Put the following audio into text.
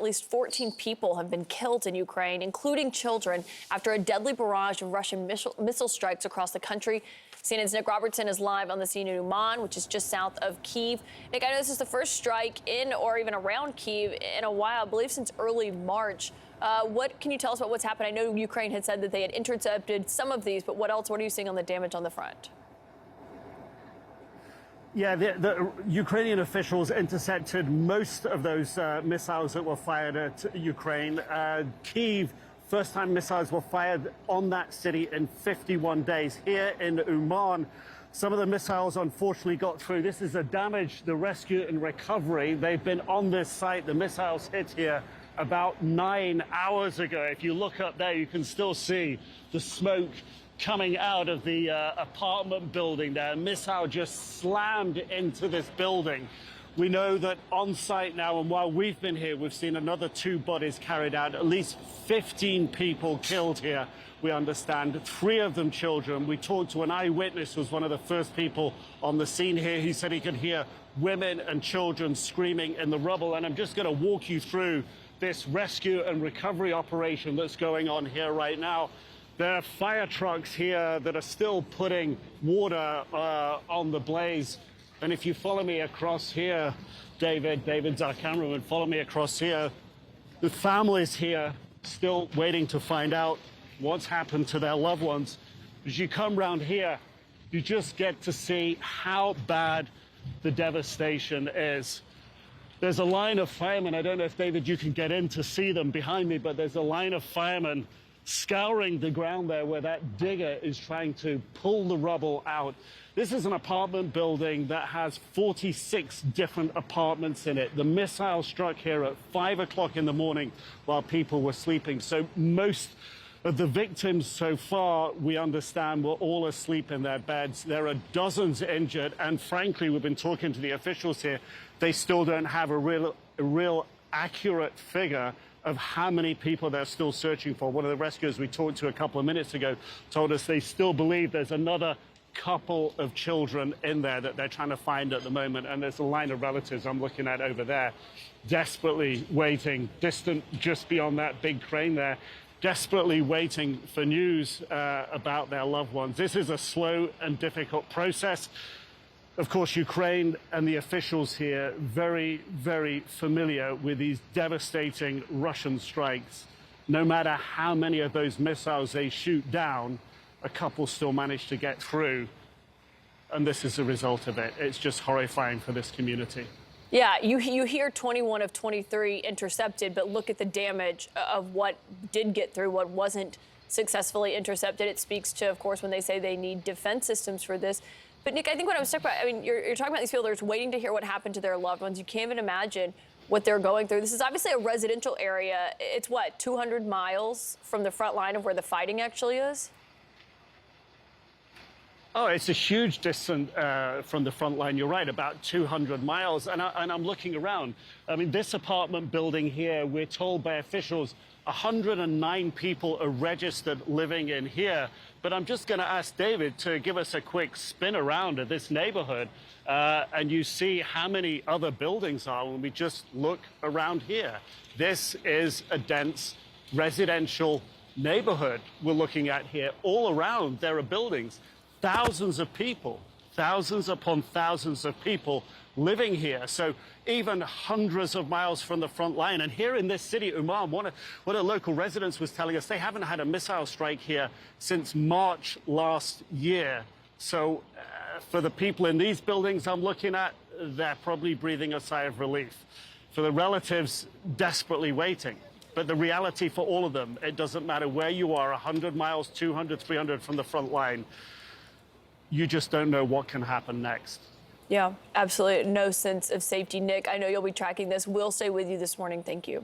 at least 14 people have been killed in Ukraine, including children, after a deadly barrage of Russian missile strikes across the country. CNN's Nick Robertson is live on the scene in Uman, which is just south of Kyiv. Nick, I know this is the first strike in or even around Kyiv in a while, I believe since early March. What can you tell us about what's happened? I know Ukraine had said that they had intercepted some of these, but what else? What are you seeing on the damage on the front? Yeah, the Ukrainian officials intercepted most of those missiles that were fired at Ukraine. Kyiv, first-time missiles were fired on that city in 51 days. Here in Uman, some of the missiles unfortunately got through. This is the damage, the rescue and recovery. They've been on this site. The missiles hit here about 9 hours ago. If you look up there, you can still see the smoke coming out of the apartment building there. A missile just slammed into this building. We know that on site now, and while we've been here, we've seen another 2 bodies carried out, at least 15 people killed here, we understand, 3 of them children. We talked to an eyewitness who was one of the first people on the scene here. He said he could hear women and children screaming in the rubble. And I'm just going to walk you through this rescue and recovery operation that's going on here right now. There are fire trucks here that are still putting water on the blaze. And if you follow me across here, David's our cameraman, follow me across here. The families here still waiting to find out what's happened to their loved ones. As you come around here, you just get to see how bad the devastation is. There's a line of firemen. I don't know if, David, you can get in to see them behind me, but there's a line of firemen scouring the ground there where that digger is trying to pull the rubble out. This is an apartment building that has 46 different apartments in it. The missile struck here at 5 o'clock in the morning while people were sleeping. So most of the victims so far, we understand, were all asleep in their beds. There are dozens injured, and frankly, we've been talking to the officials here. They still don't have a real accurate figure of how many people they're still searching for. One of the rescuers we talked to a couple of minutes ago told us they still believe there's another couple of children in there that they're trying to find at the moment. And there's a line of relatives I'm looking at over there, desperately waiting, distant just beyond that big crane there, desperately waiting for news about their loved ones. This is a slow and difficult process. Of course, Ukraine and the officials here very, very familiar with these devastating Russian strikes. No matter how many of those missiles they shoot down, a couple still manage to get through. And this is the result of it. It's just horrifying for this community. Yeah, you hear 21 of 23 intercepted, but look at the damage of what did get through, what wasn't successfully intercepted. It speaks to, of course, when they say they need defense systems for this. But Nick, I think what I was talking about, I mean, you're talking about these people that are waiting to hear what happened to their loved ones. You can't even imagine what they're going through. This is obviously a residential area. It's what, 200 miles from the front line of where the fighting actually is? Oh, it's a huge distance from the front line. You're right, about 200 miles. And I'm looking around. I mean, this apartment building here, we're told by officials, 109 people are registered living in here. But I'm just going to ask David to give us a quick spin around of this neighborhood. And you see how many other buildings are when we just look around here. This is a dense residential neighborhood we're looking at here. All around, there are buildings. Thousands of people, thousands upon thousands of people living here. So even hundreds of miles from the front line. And here in this city, Uman, what a local residents was telling us, they haven't had a missile strike here since March last year. So for the people in these buildings I'm looking at, they're probably breathing a sigh of relief. For the relatives, desperately waiting. But the reality for all of them, it doesn't matter where you are, 100 miles, 200, 300 from the front line, you just don't know what can happen next. Yeah, absolutely. No sense of safety. Nick, I know you'll be tracking this. We'll stay with you this morning. Thank you.